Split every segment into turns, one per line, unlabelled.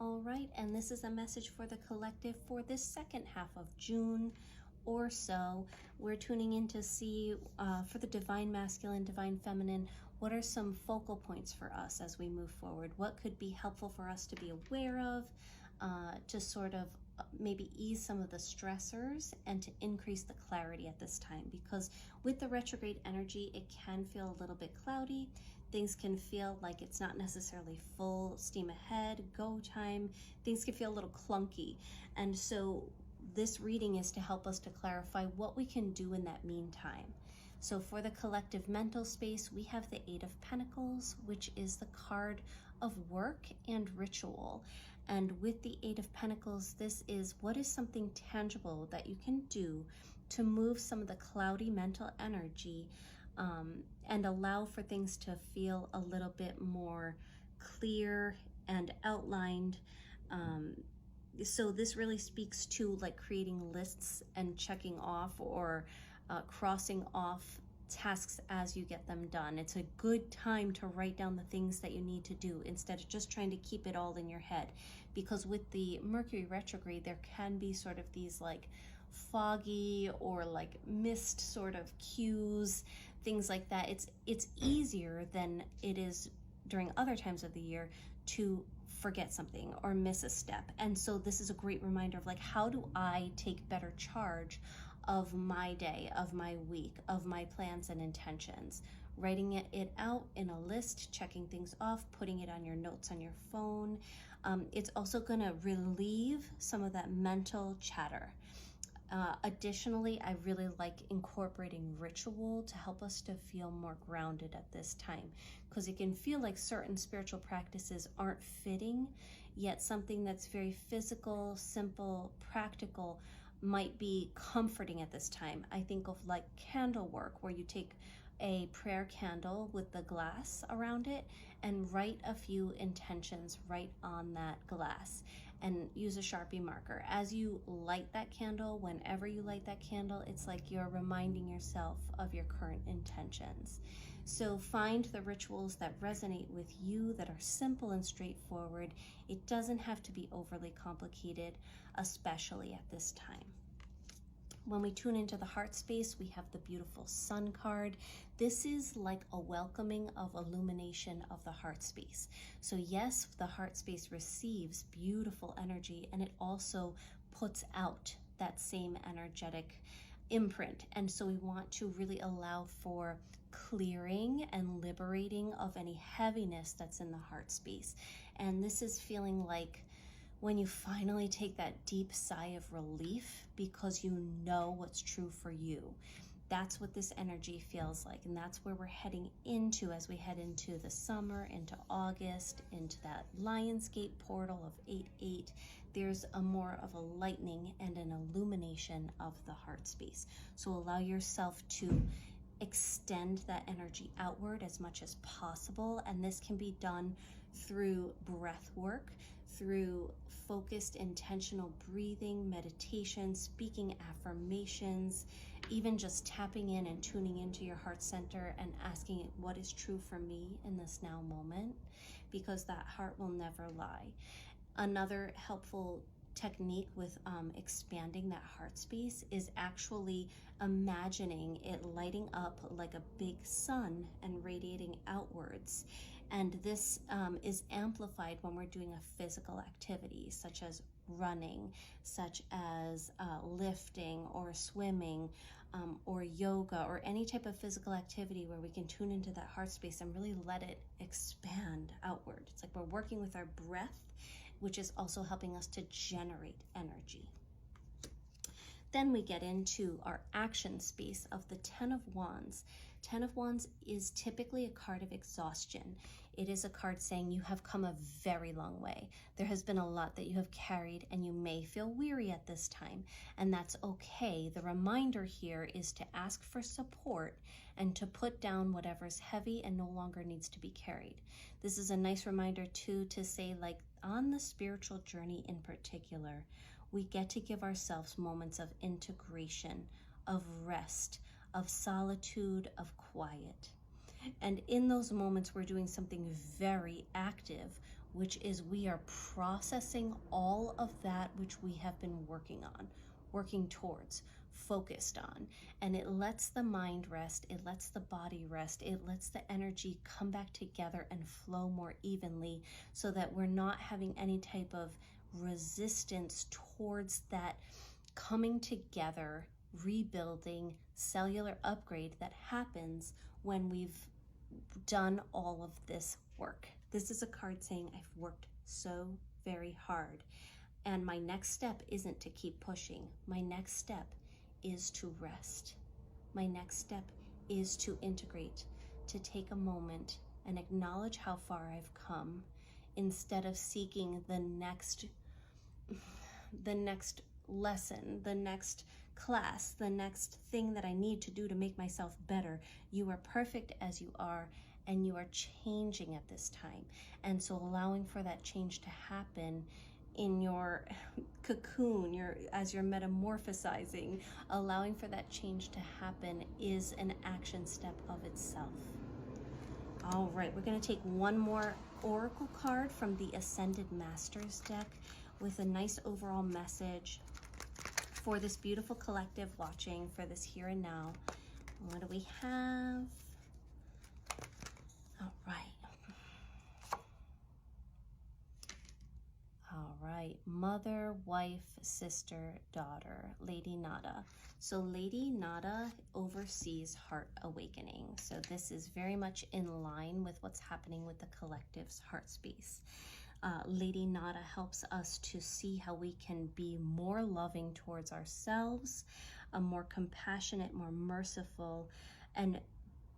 All right, and this is a message for the collective for this second half of June or so. We're tuning in to see for the divine masculine, divine feminine, what are some focal points for us as we move forward? What could be helpful for us to be aware of to sort of maybe ease some of the stressors and to increase the clarity at this time? Because with the retrograde energy, it can feel a little bit cloudy. Things can feel like it's not necessarily full steam ahead, go time. Things can feel a little clunky. And so this reading is to help us to clarify what we can do in that meantime. So for the collective mental space, we have the Eight of Pentacles, which is the card of work and ritual. And with the Eight of Pentacles, this is what is something tangible that you can do to move some of the cloudy mental energy and allow for things to feel a little bit more clear and outlined. So this really speaks to like creating lists and checking off or crossing off tasks as you get them done. It's a good time to write down the things that you need to do instead of just trying to keep it all in your head. Because with the Mercury retrograde, there can be sort of these like foggy or like missed sort of cues, things like that. It's easier than it is during other times of the year to forget something or miss a step. And so this is a great reminder of like, how do I take better charge of my day, of my week, of my plans and intentions? Writing it out in a list, checking things off, putting it on your notes on your phone. It's also going to relieve some of that mental chatter. Additionally, I really like incorporating ritual to help us to feel more grounded at this time, because it can feel like certain spiritual practices aren't fitting, yet something that's very physical, simple, practical might be comforting at this time. I think of like candle work, where you take a prayer candle with the glass around it and write a few intentions right on that glass and use a Sharpie marker. As you light that candle, whenever you light that candle, it's like you're reminding yourself of your current intentions. So find the rituals that resonate with you, that are simple and straightforward. It doesn't have to be overly complicated, especially at this time. When we tune into the heart space, we have the beautiful Sun card. This is like a welcoming of illumination of the heart space. So yes, the heart space receives beautiful energy, and it also puts out that same energetic imprint. And so we want to really allow for clearing and liberating of any heaviness that's in the heart space. And this is feeling like when you finally take that deep sigh of relief because you know what's true for you. That's what this energy feels like, and that's where we're heading into as we head into the summer, into August, into that Lionsgate portal of 8-8. There's a more of a lightening and an illumination of the heart space. So allow yourself to extend that energy outward as much as possible, and this can be done through breath work, through focused intentional breathing, meditation, speaking affirmations, even just tapping in and tuning into your heart center and asking it, what is true for me in this now moment, because that heart will never lie. Another helpful technique with expanding that heart space is actually imagining it lighting up like a big sun and radiating outwards. And this is amplified when we're doing a physical activity, such as running, such as lifting or swimming or yoga, or any type of physical activity where we can tune into that heart space and really let it expand outward. It's like we're working with our breath, which is also helping us to generate energy. Then we get into our action space of the Ten of Wands. Ten of Wands is typically a card of exhaustion. It is a card saying you have come a very long way. There has been a lot that you have carried, and you may feel weary at this time, and that's okay. The reminder here is to ask for support and to put down whatever's heavy and no longer needs to be carried. This is a nice reminder too to say, like, on the spiritual journey in particular, we get to give ourselves moments of integration, of rest, of solitude, of quiet. And in those moments, we're doing something very active which is we are processing all of that which we have been working on, working towards, focused on. And it lets the mind rest, it lets the body rest, it lets the energy come back together and flow more evenly, so that we're not having any type of resistance towards that coming together, rebuilding, cellular upgrade that happens when we've done all of this work. This is a card saying I've worked so very hard, and my next step isn't to keep pushing. My next step is to rest. My next step is to integrate, to take a moment and acknowledge how far I've come, instead of seeking the next lesson, the next class, the next thing that I need to do to make myself better. You are perfect as you are, and you are changing at this time. And so allowing for that change to happen in your cocoon, as you're metamorphosizing, allowing for that change to happen is an action step of itself. All right, we're going to take one more oracle card from the Ascended Masters deck with a nice overall message for this beautiful collective watching for this here and now. What do we have? All right. All right, mother, wife, sister, daughter, Lady Nada. So Lady Nada oversees heart awakening. So this is very much in line with what's happening with the collective's heart space. Lady Nada helps us to see how we can be more loving towards ourselves, more compassionate, more merciful, and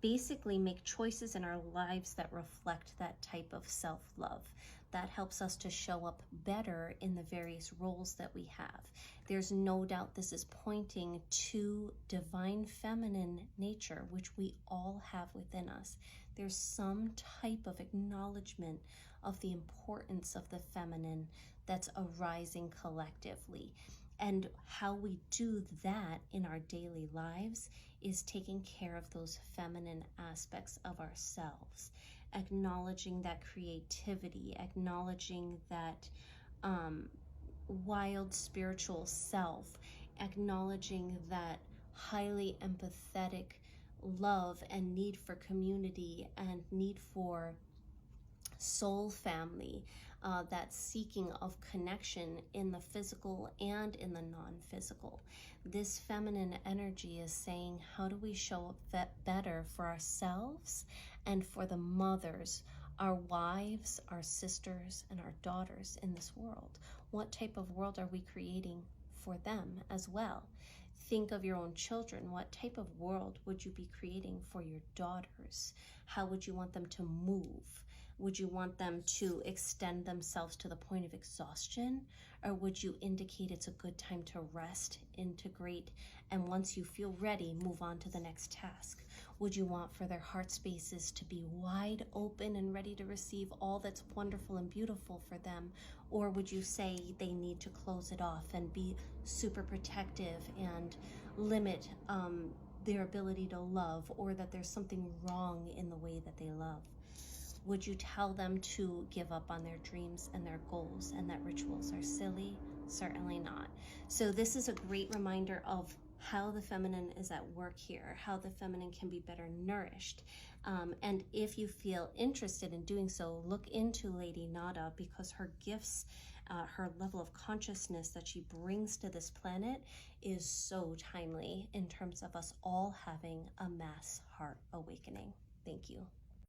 basically make choices in our lives that reflect that type of self-love. That helps us to show up better in the various roles that we have. There's no doubt this is pointing to divine feminine nature, which we all have within us. There's some type of acknowledgement of the importance of the feminine that's arising collectively. And how we do that in our daily lives is taking care of those feminine aspects of ourselves, acknowledging that creativity, acknowledging that wild spiritual self, acknowledging that highly empathetic love and need for community and need for soul family, that seeking of connection in the physical and in the non-physical. This feminine energy is saying, how do we show up better for ourselves and for the mothers, our wives, our sisters, and our daughters in this world? What type of world are we creating for them as well? Think of your own children. What type of world would you be creating for your daughters? How would you want them to move? Would you want them to extend themselves to the point of exhaustion? Or would you indicate it's a good time to rest, integrate, and once you feel ready, move on to the next task? Would you want for their heart spaces to be wide open and ready to receive all that's wonderful and beautiful for them? Or would you say they need to close it off and be super protective and limit their ability to love, or that there's something wrong in the way that they love? Would you tell them to give up on their dreams and their goals and that rituals are silly? Certainly not. So this is a great reminder of how the feminine is at work here, how the feminine can be better nourished. And if you feel interested in doing so, look into Lady Nada, because her gifts, her level of consciousness that she brings to this planet is so timely in terms of us all having a mass heart awakening. Thank you.